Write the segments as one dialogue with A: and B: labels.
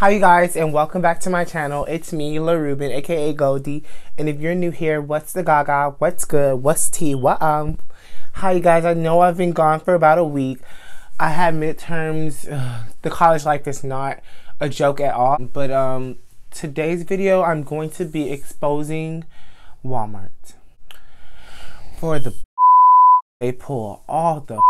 A: Hi you guys, and welcome back to my channel. It's me, La Ruben, aka Goldie. And if you're new here, what's the gaga? What's good? What's tea? Hi you guys, I know I've been gone for about a week. I had midterms. The college life is not a joke at all. But today's video, I'm going to be exposing Walmart for the they pull all the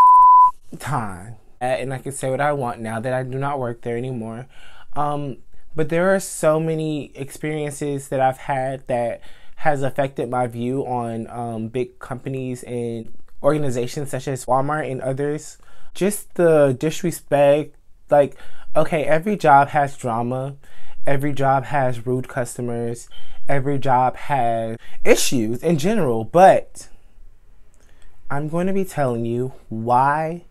A: time. And I can say what I want now that I do not work there anymore. But there are so many experiences that I've had that has affected my view on big companies and organizations such as Walmart and others. Just the disrespect, like, okay, every job has drama, every job has rude customers, every job has issues in general, but I'm going to be telling you why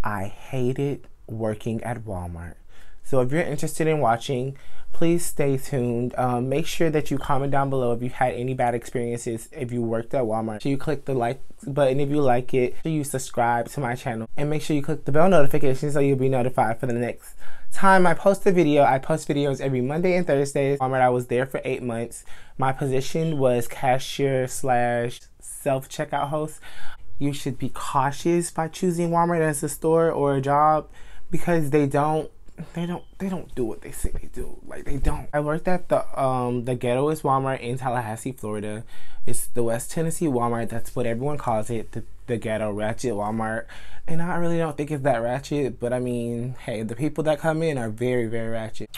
A: I hated working at Walmart. So if you're interested in watching, please stay tuned. Make sure that you comment down below if you had any bad experiences if you worked at Walmart. So you click the like button if you like it. So you subscribe to my channel. And make sure you click the bell notification so you'll be notified for the next time I post a video. I post videos every Monday and Thursday. Walmart, I was there for 8 months. My position was cashier / self-checkout host. You should be cautious by choosing Walmart as a store or a job because they don't do what they say they do. Like, they don't. I worked at the ghettoest Walmart in Tallahassee, Florida. It's the West Tennessee Walmart. That's what everyone calls it, the ghetto ratchet Walmart. And I really don't think it's that ratchet, but I mean, hey, the people that come in are very, very ratchet.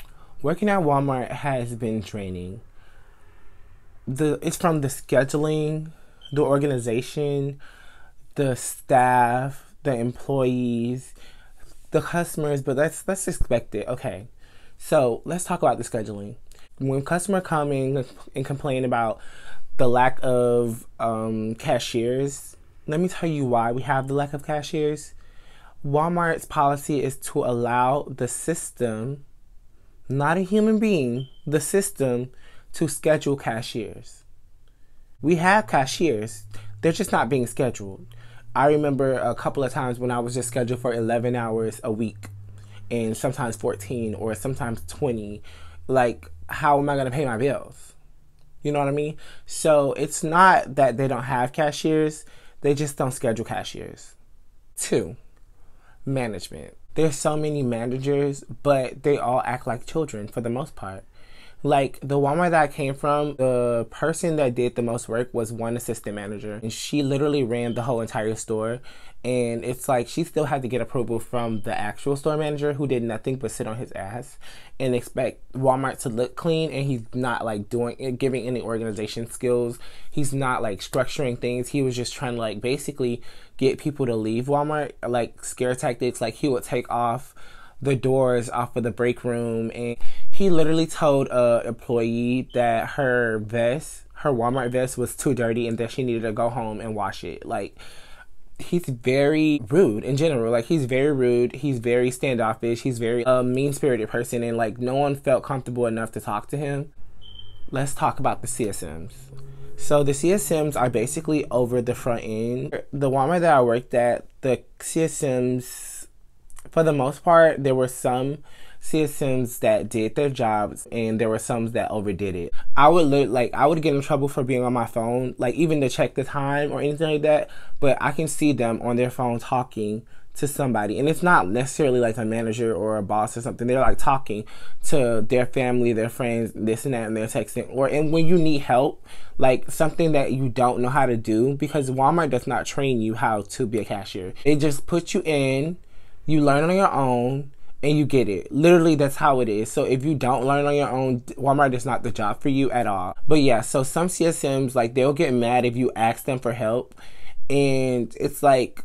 A: Working at Walmart has been draining. It's from the scheduling, the organization, the staff, the employees, the customers, but let's expect it. Okay, so let's talk about the scheduling. When customers come in and complain about the lack of cashiers, let me tell you why we have the lack of cashiers. Walmart's policy is to allow the system, not a human being, the system, to schedule cashiers. We have cashiers, they're just not being scheduled. I remember a couple of times when I was just scheduled for 11 hours a week and sometimes 14 or sometimes 20. Like, how am I going to pay my bills? You know what I mean? So it's not that they don't have cashiers. They just don't schedule cashiers. 2, management. There's so many managers, but they all act like children for the most part. Like, the Walmart that I came from, the person that did the most work was one assistant manager. And she literally ran the whole entire store. And it's like she still had to get approval from the actual store manager who did nothing but sit on his ass and expect Walmart to look clean. And he's not like giving any organization skills. He's not like structuring things. He was just trying to like basically get people to leave Walmart, like scare tactics. Like, he would take off the doors off of the break room, and he literally told a employee that her Walmart vest was too dirty and that she needed to go home and wash it. Like, he's very rude in general. Like, he's very rude, he's very standoffish, he's very mean-spirited person, and like no one felt comfortable enough to talk to him. Let's talk about the CSMs. So the CSMs are basically over the front end. The Walmart that I worked at, the CSMs, for the most part, there were some CSMs that did their jobs and there were some that overdid it. I would get in trouble for being on my phone, like even to check the time or anything like that, but I can see them on their phone talking to somebody, and it's not necessarily like a manager or a boss or something. They're like talking to their family, their friends, this and that, and they're texting. And when you need help, like something that you don't know how to do, because Walmart does not train you how to be a cashier. They just put you in, you learn on your own, and you get it. Literally, that's how it is. So if you don't learn on your own, Walmart is not the job for you at all. But yeah, so some CSMs, like, they'll get mad if you ask them for help. And it's like,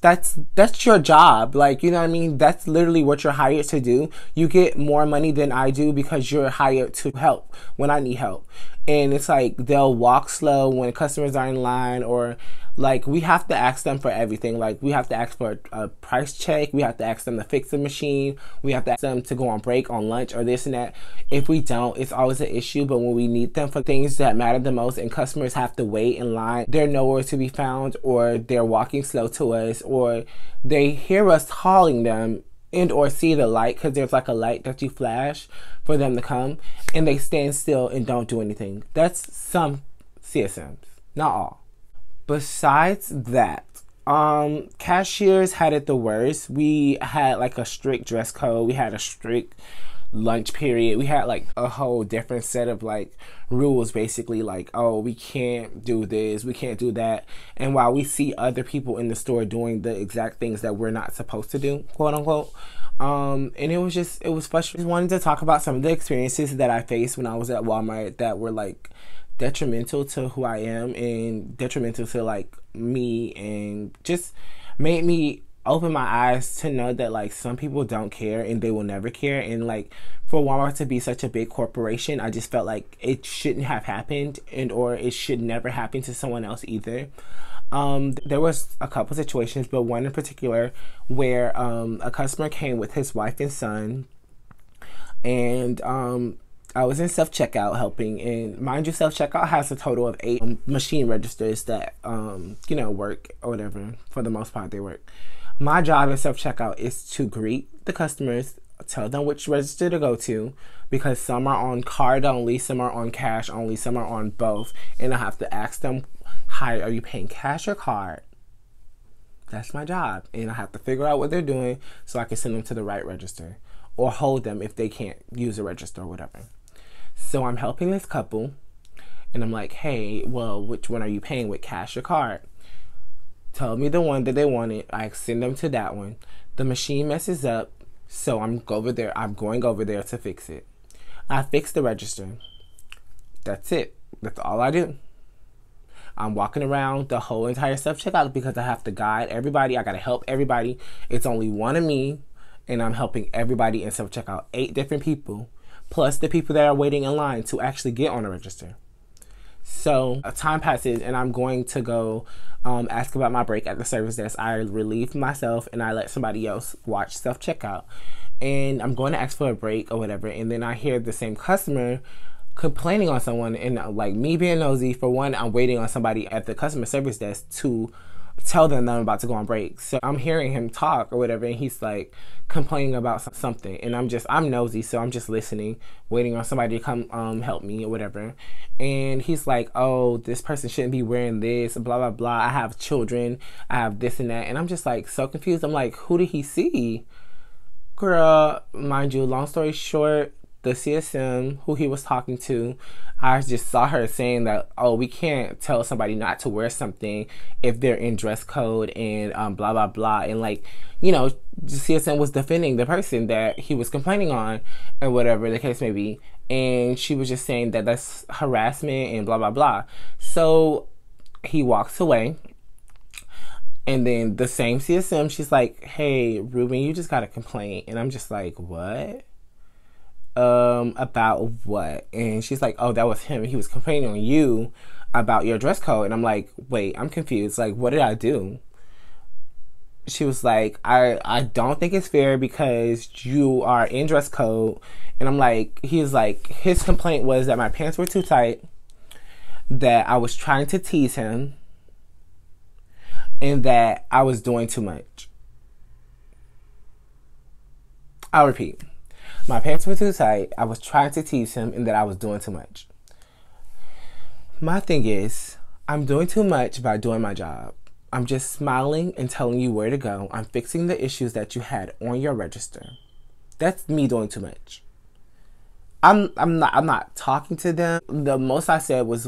A: that's your job. Like, you know what I mean? That's literally what you're hired to do. You get more money than I do because you're hired to help when I need help. And it's like, they'll walk slow when customers are in line, or like, we have to ask them for everything. Like, we have to ask for a price check. We have to ask them to fix the machine. We have to ask them to go on break, on lunch, or this and that. If we don't, it's always an issue. But when we need them for things that matter the most and customers have to wait in line, they're nowhere to be found, or they're walking slow to us, or they hear us calling them and or see the light, because there's like a light that you flash for them to come, and they stand still and don't do anything. That's some CSMs, not all. Besides that, cashiers had it the worst. We had like a strict dress code. We had a strict lunch period. We had like a whole different set of like rules, basically, like, oh, we can't do this, we can't do that. And while we see other people in the store doing the exact things that we're not supposed to do, quote unquote, and it was frustrating. I wanted to talk about some of the experiences that I faced when I was at Walmart that were like detrimental to who I am and detrimental to like me, and just made me open my eyes to know that like some people don't care and they will never care. And like for Walmart to be such a big corporation, I just felt like it shouldn't have happened, and or it should never happen to someone else either. There was a couple situations, but one in particular where a customer came with his wife and son, and I was in self-checkout helping, and mind you, self-checkout has a total of 8 machine registers that you know, work or whatever. For the most part, they work. My job in self-checkout is to greet the customers, tell them which register to go to, because some are on card only, some are on cash only, some are on both, and I have to ask them, hi, are you paying cash or card? That's my job, and I have to figure out what they're doing so I can send them to the right register, or hold them if they can't use a register or whatever. So I'm helping this couple, and I'm like, hey, well, which one are you paying with, cash or card? Tell me the one that they wanted. I send them to that one. The machine messes up, so I'm going over there to fix it. I fix the register. That's it. That's all I do. I'm walking around the whole entire self-checkout because I have to guide everybody. I got to help everybody. It's only one of me, and I'm helping everybody in self-checkout. 8 different people, plus the people that are waiting in line to actually get on the register. So time passes, and I'm going to go ask about my break at the service desk. I relieve myself, and I let somebody else watch self-checkout. And I'm going to ask for a break or whatever, and then I hear the same customer complaining on someone, and like me being nosy, for one, I'm waiting on somebody at the customer service desk to tell them that I'm about to go on break. So I'm hearing him talk or whatever, and he's like complaining about something, and I'm nosy, so I'm just listening, waiting on somebody to come help me or whatever. And he's like, oh, this person shouldn't be wearing this, blah blah blah, I have children, I have this and that. And I'm just like so confused. I'm like, who did he see? Girl, mind you, long story short, the CSM who he was talking to, I just saw her saying that, oh, we can't tell somebody not to wear something if they're in dress code and blah, blah, blah. And like, you know, the CSM was defending the person that he was complaining on and whatever the case may be. And she was just saying that that's harassment and blah, blah, blah. So he walks away. And then the same CSM, she's like, hey, Ruben, you just got a complaint. And I'm just like, what? About what? And she's like, oh, that was him. He was complaining on you about your dress code. And I'm like, wait, I'm confused. Like, what did I do? She was like, I don't think it's fair because you are in dress code. And I'm like, he's like, his complaint was that my pants were too tight, that I was trying to tease him, and that I was doing too much. I'll repeat. My pants were too tight, I was trying to tease him, and that I was doing too much. My thing is, I'm doing too much by doing my job. I'm just smiling and telling you where to go. I'm fixing the issues that you had on your register. That's me doing too much. I'm not talking to them. The most I said was,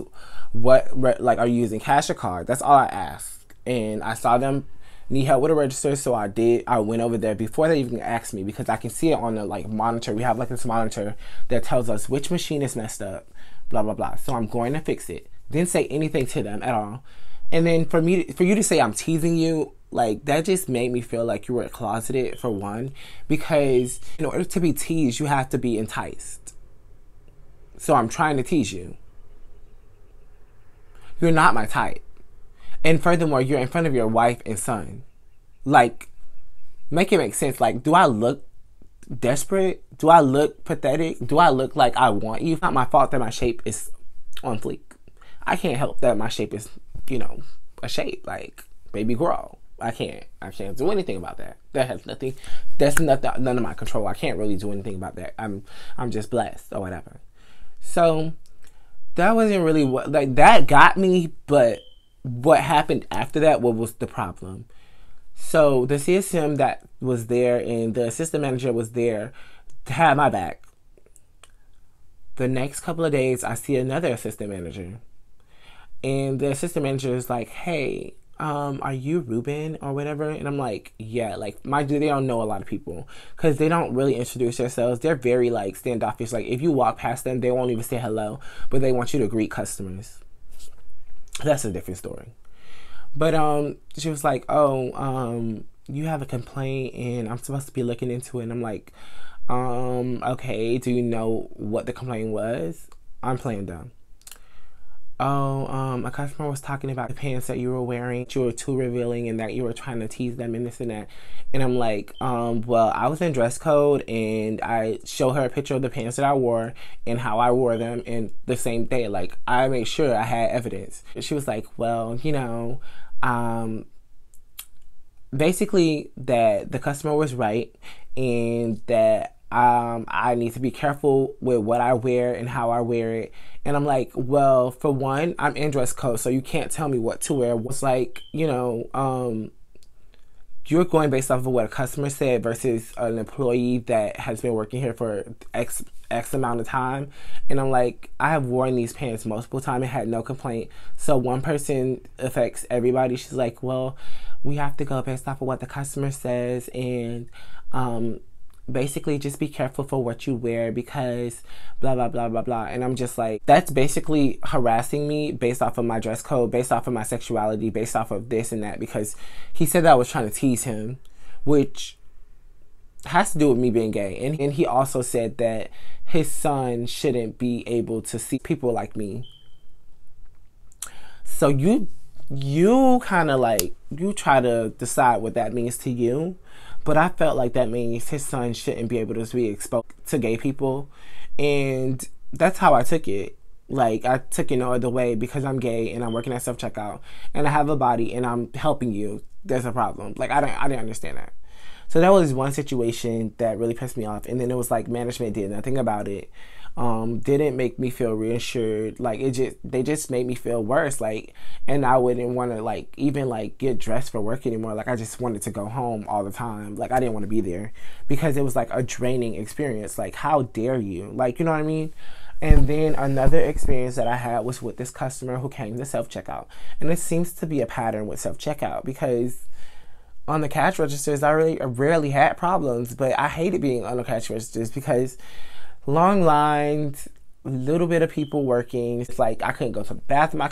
A: like, are you using cash or card? That's all I asked. And I saw them need help with a register, so I went over there before they even asked me, because I can see it on the like monitor. We have like this monitor that tells us which machine is messed up, blah blah blah. So I'm going to fix it. Didn't say anything to them at all. And then for you to say I'm teasing you, like, that just made me feel like you were closeted, for one, because in order to be teased, you have to be enticed. So I'm trying to tease you. You're not my type. And furthermore, you're in front of your wife and son. Like, make it make sense. Like, do I look desperate? Do I look pathetic? Do I look like I want you? It's not my fault that my shape is on fleek. I can't help that my shape is, you know, a shape. Like, baby girl. I can't do anything about that. That's none of my control. I can't really do anything about that. I'm just blessed or whatever. So that wasn't really that got me, but what happened after that, what was the problem? So the CSM that was there and the assistant manager was there to have my back. The next couple of days, I see another assistant manager. And the assistant manager is like, hey, are you Ruben or whatever? And I'm like, yeah, like, mind you, they don't know a lot of people because they don't really introduce themselves. They're very, like, standoffish. Like, if you walk past them, they won't even say hello, but they want you to greet customers. That's a different story. But she was like, oh, you have a complaint and I'm supposed to be looking into it. And I'm like, okay, do you know what the complaint was? I'm playing dumb. Oh, a customer was talking about the pants that you were wearing. You were too revealing and that you were trying to tease them and this and that. And I'm like, well, I was in dress code and I showed her a picture of the pants that I wore and how I wore them in the same day. Like, I made sure I had evidence. She was like, well, you know, basically that the customer was right and that I need to be careful with what I wear and how I wear it. And I'm like, well, for one, I'm in dress code, so you can't tell me what to wear. It's like, you know, you're going based off of what a customer said versus an employee that has been working here for X amount of time. And I'm like, I have worn these pants multiple times and had no complaint. So one person affects everybody. She's like, well, we have to go based off of what the customer says and basically just be careful for what you wear because blah blah blah blah blah. And I'm just like, that's basically harassing me based off of my dress code, based off of my sexuality, based off of this and that, because he said that I was trying to tease him, which has to do with me being gay. And he also said that his son shouldn't be able to see people like me. So you kind of like, you try to decide what that means to you. But I felt like that means his son shouldn't be able to be exposed to gay people. And that's how I took it. Like, I took it no other way because I'm gay and I'm working at self-checkout and I have a body and I'm helping you. There's a problem. Like, I didn't understand that. So that was one situation that really pissed me off. And then it was like management did nothing about it. Didn't make me feel reassured. Like, they just made me feel worse. Like, and I wouldn't want to like even like get dressed for work anymore. Like, I just wanted to go home all the time. Like, I didn't want to be there because it was like a draining experience. Like, how dare you? Like, you know what I mean? And then another experience that I had was with this customer who came to self-checkout. And it seems to be a pattern with self-checkout because on the cash registers, I rarely had problems, but I hated being on the cash registers because long lines, a little bit of people working. It's like I couldn't go to the bathroom.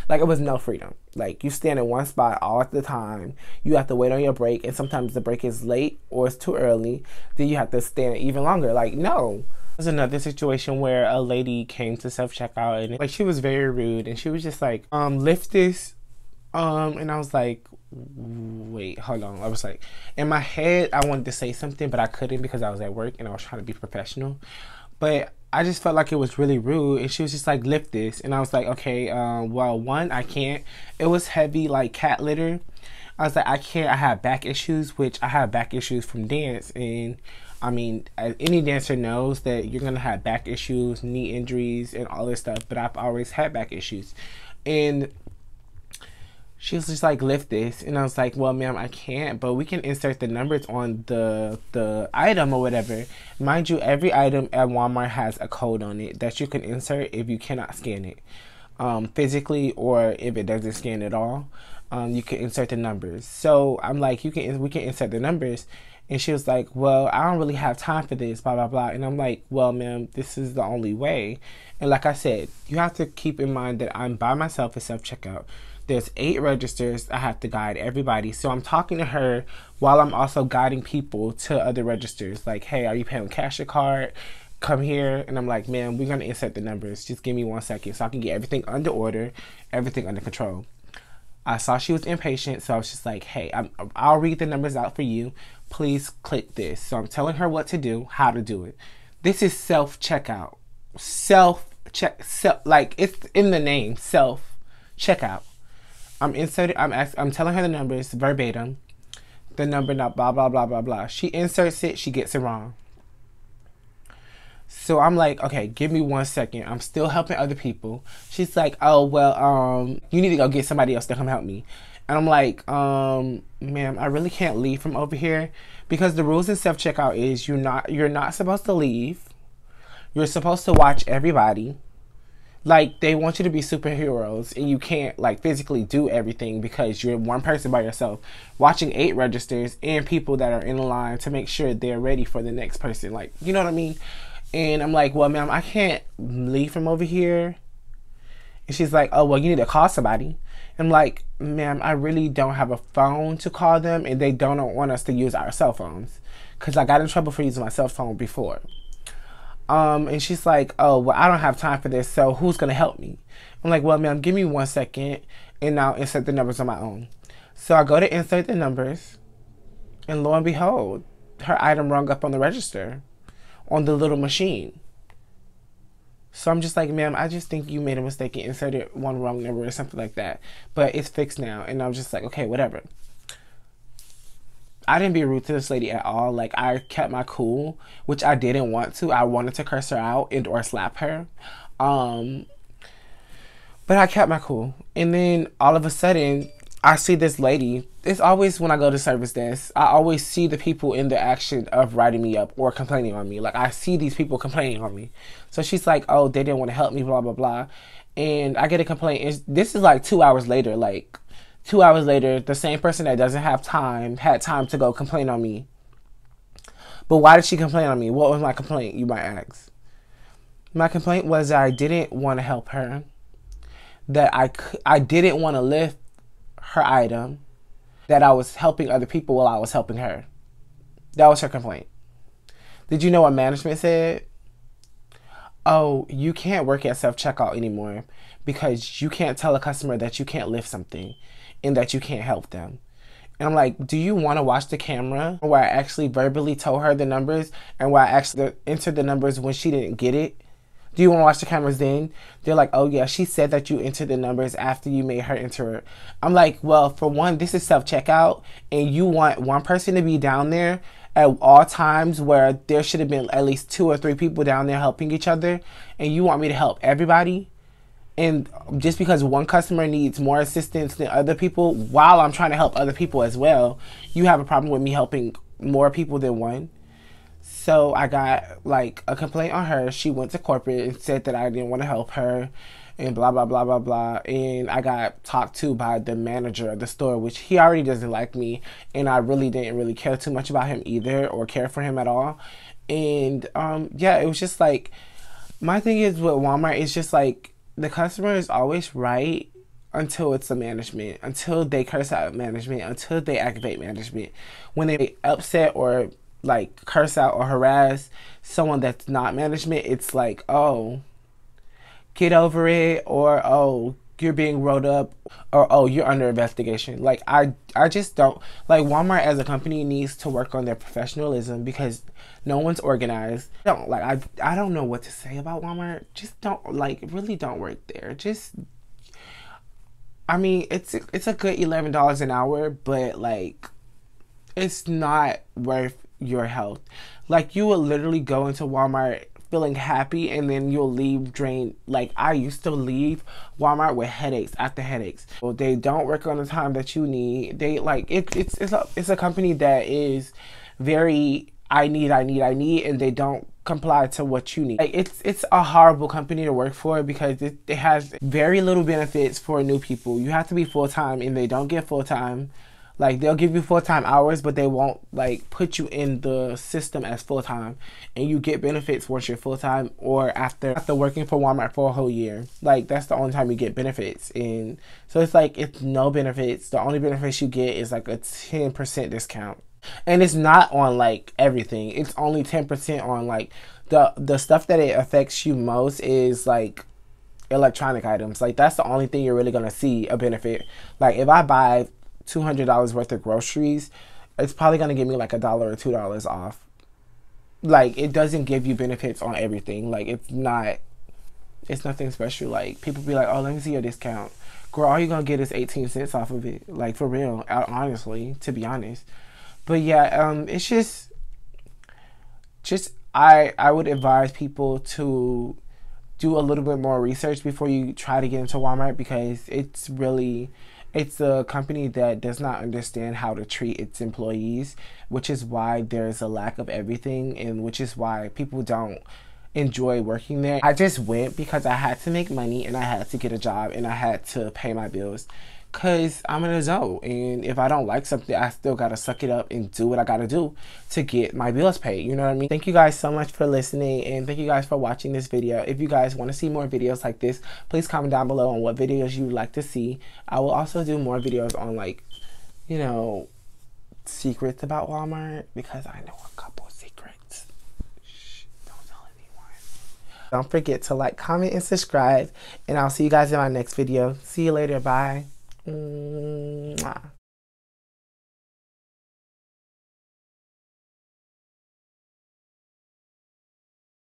A: It was no freedom. Like, you stand in one spot all the time. You have to wait on your break, and sometimes the break is late or it's too early. Then you have to stand even longer. Like, no. There's another situation where a lady came to self-checkout and like she was very rude and she was just like, lift this. And I was like, wait, hold on. I was like, in my head, I wanted to say something, but I couldn't because I was at work and I was trying to be professional. But I just felt like it was really rude. And she was just like, lift this. And I was like, okay, well, one, I can't. It was heavy, like cat litter. I was like, I can't. I have back issues, which I have back issues from dance. And I mean, any dancer knows that you're going to have back issues, knee injuries, and all this stuff. But I've always had back issues. And she was just like, lift this. And I was like, well, ma'am, I can't, but we can insert the numbers on the item or whatever. Mind you, every item at Walmart has a code on it that you can insert if you cannot scan it physically, or if it doesn't scan at all, you can insert the numbers. So I'm like, we can insert the numbers. And she was like, well, I don't really have time for this, blah, blah, blah. And I'm like, well, ma'am, this is the only way. And like I said, you have to keep in mind that I'm by myself at self-checkout. There's 8 registers. I have to guide everybody. So I'm talking to her while I'm also guiding people to other registers. Like, hey, are you paying with cash or card? Come here. And I'm like, man, we're going to insert the numbers. Just give me 1 second so I can get everything under order, everything under control. I saw she was impatient, so I was just like, hey, I'll read the numbers out for you. Please click this. So I'm telling her what to do, how to do it. This is self-checkout. Like, it's in the name, self-checkout. I'm telling her the numbers verbatim. The number, not blah, blah, blah, blah, blah. She inserts it. She gets it wrong. So I'm like, okay, give me 1 second. I'm still helping other people. She's like, oh, well, you need to go get somebody else to come help me. And I'm like, ma'am, I really can't leave from over here because the rules in self-checkout is you're not supposed to leave. You're supposed to watch everybody. Like, they want you to be superheroes, and you can't, like, physically do everything because you're one person by yourself watching 8 registers and people that are in line to make sure they're ready for the next person. Like, you know what I mean? And I'm like, well, ma'am, I can't leave from over here. And she's like, oh, well, you need to call somebody. I'm like, ma'am, I really don't have a phone to call them, and they don't want us to use our cell phones because I got in trouble for using my cell phone before. And she's like, oh, well, I don't have time for this, so who's going to help me? I'm like, well, ma'am, give me 1 second, and I'll insert the numbers on my own. So I go to insert the numbers, and lo and behold, her item rung up on the register, on the little machine. So I'm just like, ma'am, I just think you made a mistake and inserted one wrong number or something like that. But it's fixed now. And I'm just like, okay, whatever. I didn't be rude to this lady at all. Like, I kept my cool, which I didn't want to. I wanted to curse her out and or slap her. But I kept my cool. And then all of a sudden, I see this lady. It's always when I go to service desk, I always see the people in the action of writing me up or complaining on me. Like, I see these people complaining on me. So she's like, oh, they didn't want to help me, blah, blah, blah. And I get a complaint. This is like 2 hours later. Like, 2 hours later, the same person that doesn't have time had time to go complain on me. But why did she complain on me? What was my complaint, you might ask? My complaint was that I didn't want to help her. That I didn't want to lift her item. That I was helping other people while I was helping her. That was her complaint. Did you know what management said? Oh, you can't work at self-checkout anymore because you can't tell a customer that you can't lift something and that you can't help them. And I'm like, do you want to watch the camera where I actually verbally told her the numbers and where I actually entered the numbers when she didn't get it? Do you want to watch the cameras then? They're like, oh yeah, she said that you entered the numbers after you made her enter it. I'm like, well, for one, this is self-checkout and you want one person to be down there at all times where there should have been at least 2 or 3 people down there helping each other, and you want me to help everybody? And just because one customer needs more assistance than other people, while I'm trying to help other people as well, you have a problem with me helping more people than one? So I got like a complaint on her. She went to corporate and said that I didn't want to help her and blah, blah, blah, blah, blah. And I got talked to by the manager of the store, which he already doesn't like me. And I really didn't really care too much about him either or care for him at all. And yeah, it was just like, my thing is with Walmart, it's just like the customer is always right until it's the management, until they curse out management, until they activate management. When they upset or like curse out or harass someone that's not management, it's like, oh, get over it, or oh, you're being rolled up, or oh, you're under investigation. Like, I just don't, like, Walmart as a company needs to work on their professionalism because no one's organized. I don't know what to say about Walmart. Just don't, like, really don't work there. Just, I mean, it's a good $11 an hour, but like, it's not worth your health. Like, you will literally go into Walmart feeling happy and then you'll leave drained. Like, I used to leave Walmart with headaches after headaches. Well, they don't work on the time that you need. They like it's a company that is very I need, and they don't comply to what you need. Like, it's a horrible company to work for because it has very little benefits for new people. You have to be full-time and they don't get full-time. Like, they'll give you full-time hours, but they won't, like, put you in the system as full-time. And you get benefits once you're full-time or after working for Walmart for a whole year. Like, that's the only time you get benefits. And so it's like, it's no benefits. The only benefits you get is, like, a 10% discount. And it's not on, like, everything. It's only 10% on, like, the stuff that it affects you most is, like, electronic items. Like, that's the only thing you're really going to see a benefit. Like, if I buy $200 worth of groceries, it's probably going to give me like $1 or $2 off. Like, it doesn't give you benefits on everything. Like, it's nothing special. Like, people be like, oh, let me see your discount. girl, all you're gonna get is 18 cents off of it. Like, for real, honestly, to be honest. But yeah, it's just I would advise people to do a little bit more research before you try to get into Walmart, because it's a company that does not understand how to treat its employees, which is why there's a lack of everything, and which is why people don't enjoy working there. I just went because I had to make money and I had to get a job and I had to pay my bills, because I'm an adult, and if I don't like something, I still gotta suck it up and do what I gotta do to get my bills paid. You know what I mean? Thank you guys so much for listening, and thank you guys for watching this video. If you guys want to see more videos like this, please comment down below on what videos you would like to see. I will also do more videos on, like, you know, secrets about Walmart, because I know a couple secrets. Shh, don't tell anyone. Don't forget to like, comment, and subscribe, and I'll see you guys in my next video. See you later. Bye.